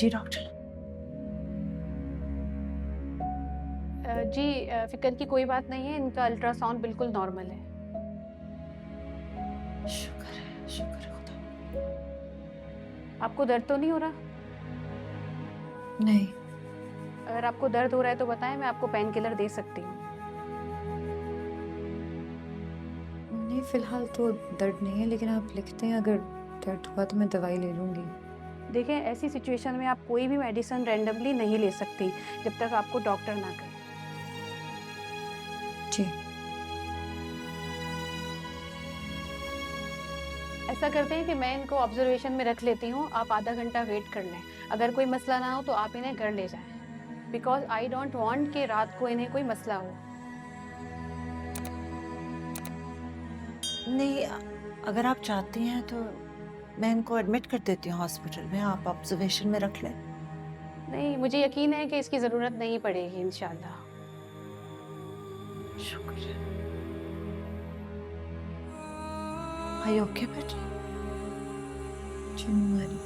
जी doctor. जी फिक्र की कोई बात नहीं है, इनका अल्ट्रासाउंड बिल्कुल नॉर्मल है। शुक्र है खुदा। आपको दर्द तो नहीं हो रहा? नहीं अगर आपको दर्द हो रहा है तो बताएं, मैं आपको पेन किलर दे सकती हूँ। नहीं, फिलहाल तो दर्द नहीं है, लेकिन आप लिखते हैं, अगर दर्द हुआ तो मैं दवाई ले लूँगी। देखें, ऐसी सिचुएशन में आप कोई भी मेडिसिन रैंडमली नहीं ले सकती जब तक आपको डॉक्टर ना कहे। जी। ऐसा करते हैं कि मैं इनको ऑब्जर्वेशन में रख लेती हूँ, आप आधा घंटा वेट कर लें। अगर कोई मसला ना हो तो आप इन्हें घर ले जाएं, बिकॉज आई डोंट वांट कि रात को इन्हें कोई मसला हो। नहीं, अगर आप चाहती हैं तो मैं इनको एडमिट कर देती हूँ हॉस्पिटल में, आप ऑब्जर्वेशन में रख लें। नहीं, मुझे यकीन है कि इसकी ज़रूरत नहीं पड़ेगी इंशाल्लाह। शुक्र है। Are you okay, बेटी? जी हमारी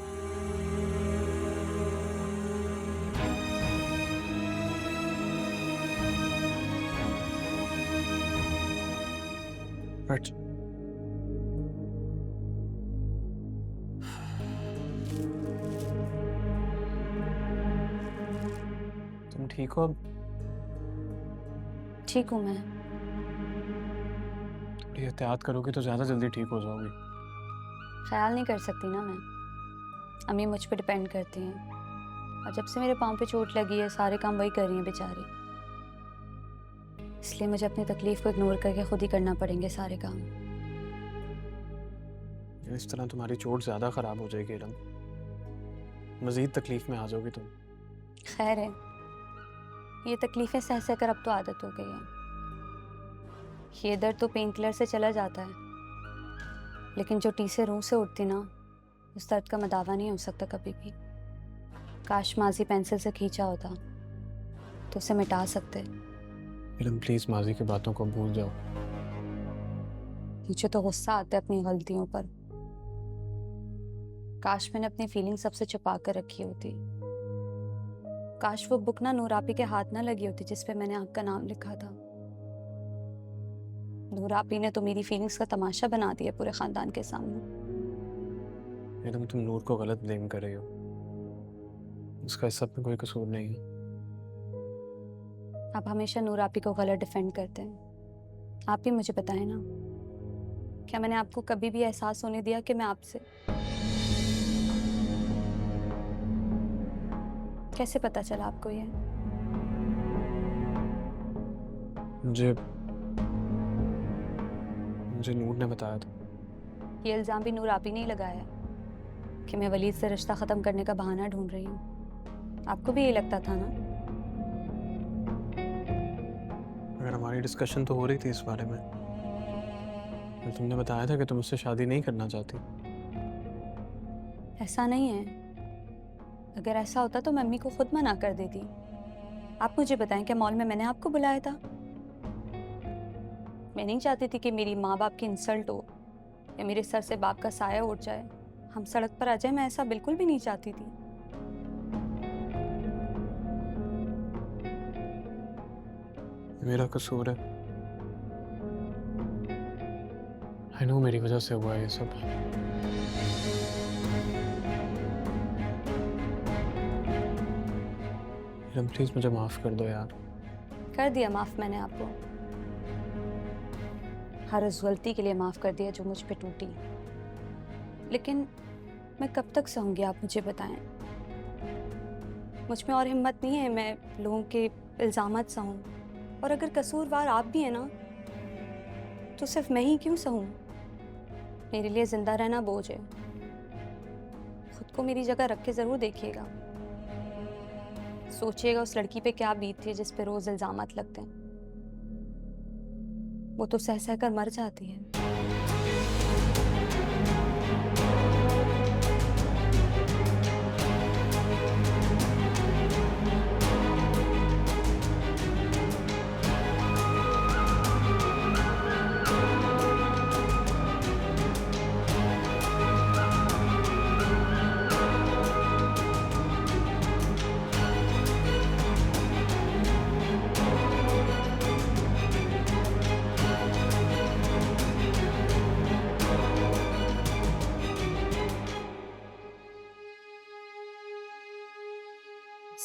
बट तुम ठीक हो अब? ठीक हूँ मैं। थोड़ी एहतियात करोगी तो ज़्यादा जल्दी ठीक हो जाओगी। ख्याल नहीं कर सकती ना मैं, अम्मी मुझ पे डिपेंड करती हैं, और जब से मेरे पाँव पे चोट लगी है सारे काम वही कर रही हैं बेचारी। इसलिए मुझे अपनी तकलीफ को इग्नोर करके खुद ही करना पड़ेंगे सारे काम। इस तरह तुम्हारी चोट ज़्यादा ख़राब हो जाएगी इलम, मज़ीद तकलीफ़ में आ जाओगी तुम। खैर है, ये तकलीफ़ें सह सह कर अब तो आदत हो गई है। ये दर्द तो पेन किलर से चला जाता है, लेकिन जो टी से रूह से उठती ना, उस दर्द का मदावा नहीं हो सकता कभी भी। काश माजी पेंसिल से खींचा होता तो उसे मिटा सकते। इलम प्लीज़ माजी की बातों को भूल जाओ। मुझे तो गुस्सा आता है अपनी गलतियों पर। काश मैंने अपनी फीलिंग सबसे छुपा कर रखी होती। काश वो बुक ना नूर आपी के हाथ ना लगी होती जिस पे मैंने आपका नाम लिखा था। नूर आपी ने तो मेरी फीलिंग्स का तमाशा बना दिया पूरे खानदान के सामने। इलम तुम नूर को गलत ब्लेम कर रही हो, उसका इस सब में कोई कसूर नहीं है। आप हमेशा नूर आपी को गलत डिफेंड करते हैं। आप ही मुझे बताएं ना, क्या मैंने आपको कभी भी एहसास होने दिया कि मैं आपसे? कैसे पता चला आपको ये? मुझे मुझे नूर ने बताया था। ये इल्ज़ाम भी नूर आपी ने ही लगाया कि मैं वलीद से रिश्ता ख़त्म करने का बहाना ढूंढ रही हूँ। आपको भी ये लगता था ना? अगर हमारी डिस्कशन तो हो रही थी इस बारे में, तो तुमने बताया था कि तुम उससे शादी नहीं करना चाहती। ऐसा नहीं है। अगर ऐसा होता तो मैं अम्मी को खुद मना कर देती। आप मुझे बताएं, क्या मॉल में मैंने आपको बुलाया था? मैं नहीं चाहती थी कि मेरी माँ बाप की इंसल्ट हो या मेरे सर से बाप का साया उठ जाए, हम सड़क पर आ जाए। मैं ऐसा बिल्कुल भी नहीं चाहती थी। मेरा कसूर है, आई नो मेरी वजह से हुआ है ये सब। इलम प्लीज़ मुझे माफ़ कर दो यार। कर दिया माफ़ मैंने आपको, हर उस गलती के लिए माफ़ कर दिया जो मुझ पे टूटी। लेकिन मैं कब तक सहूँगी, आप मुझे बताएं। मुझ में और हिम्मत नहीं है मैं लोगों के इल्ज़ामात सहूँ, और अगर कसूरवार आप भी हैं ना, तो सिर्फ मैं ही क्यों सहूँ? मेरे लिए ज़िंदा रहना बोझ है। खुद को मेरी जगह रख के ज़रूर देखिएगा, सोचिएगा उस लड़की पे क्या बीतती है जिस पे रोज़ इल्ज़ामात लगते हैं। वो तो सह सह कर मर जाती है।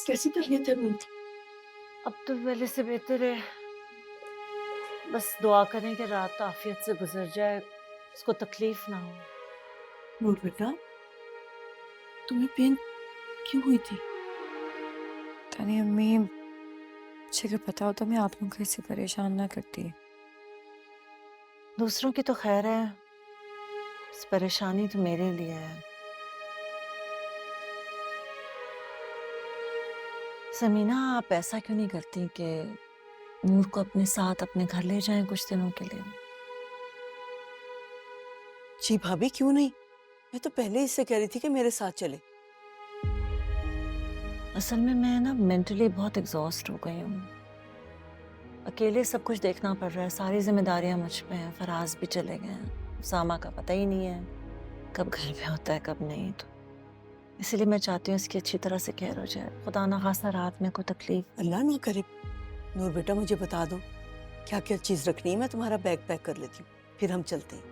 कैसी तबीयत है अम्मी? अब तो पहले से बेहतर है। बस दुआ करें कि रात आफियत से गुजर जाए, उसको तकलीफ ना हो। नूर बेटा, तुम्हें पेन क्यों हुई थी? तानी अम्मी, मुझे अगर पता होता मैं आप लोगों को इससे परेशान ना करती। दूसरों की तो खैर है, इस परेशानी तो मेरे लिए है। समीना, आप ऐसा क्यों नहीं करती कि नूर को अपने साथ अपने घर ले जाएं कुछ दिनों के लिए? जी भाभी, क्यों नहीं? मैं तो पहले ही इससे कह रही थी कि मेरे साथ चले। असल में मैं ना मेंटली बहुत एग्जॉस्ट हो गई हूँ। अकेले सब कुछ देखना पड़ रहा है, सारी जिम्मेदारियां मुझ पे हैं। फराज भी चले गए हैं, सामा का पता ही नहीं है कब घर पे होता है कब नहीं। तो इसलिए मैं चाहती हूँ इसकी अच्छी तरह से केयर हो जाए, खुदा ना खासा रात में कोई तकलीफ। अल्लाह ना करे। नूर बेटा, मुझे बता दो क्या क्या चीज रखनी है, मैं तुम्हारा बैग पैक कर लेती हूँ, फिर हम चलते हैं।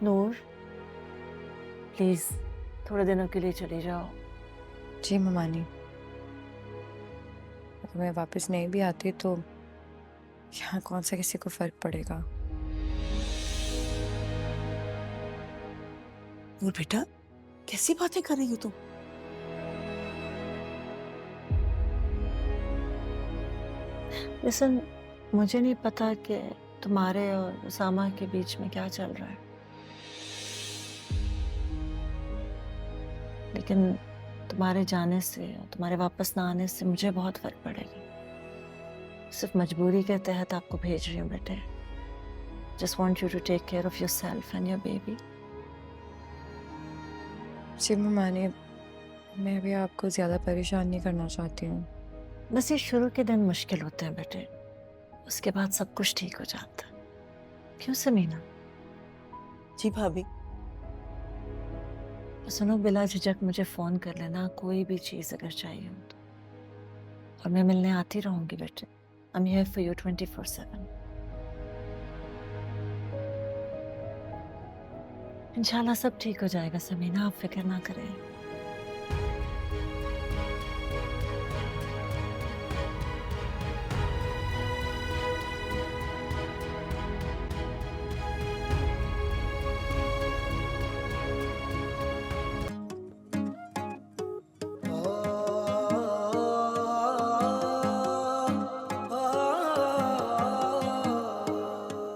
नूर, प्लीज थोड़े दिनों के लिए चली जाओ। जी ममानी, अगर मैं वापस नहीं भी आती तो यहाँ कौन सा किसी को फर्क पड़ेगा। नूर बेटा, कैसी बातें कर रही हो तुम? लिसन, मुझे नहीं पता कि तुम्हारे और उसामा के बीच में क्या चल रहा है, लेकिन तुम्हारे जाने से और तुम्हारे वापस ना आने से मुझे बहुत फर्क पड़ेगा। सिर्फ मजबूरी के तहत आपको भेज रही हूँ बेटे। Just want you to take care of yourself and your baby. जी ममानी, मैं अभी आपको ज़्यादा परेशान नहीं करना चाहती हूँ। बस ये शुरू के दिन मुश्किल होते हैं बेटे, उसके बाद सब कुछ ठीक हो जाता है। क्यों समीना? जी भाभी। सुनो, बिला झिझक मुझे फोन कर लेना, कोई भी चीज अगर चाहिए हो तो। और मैं मिलने आती रहूंगी बेटे। I am here for you 24/7। इंशाल्लाह सब ठीक हो जाएगा समीना, आप फिक्र ना करें।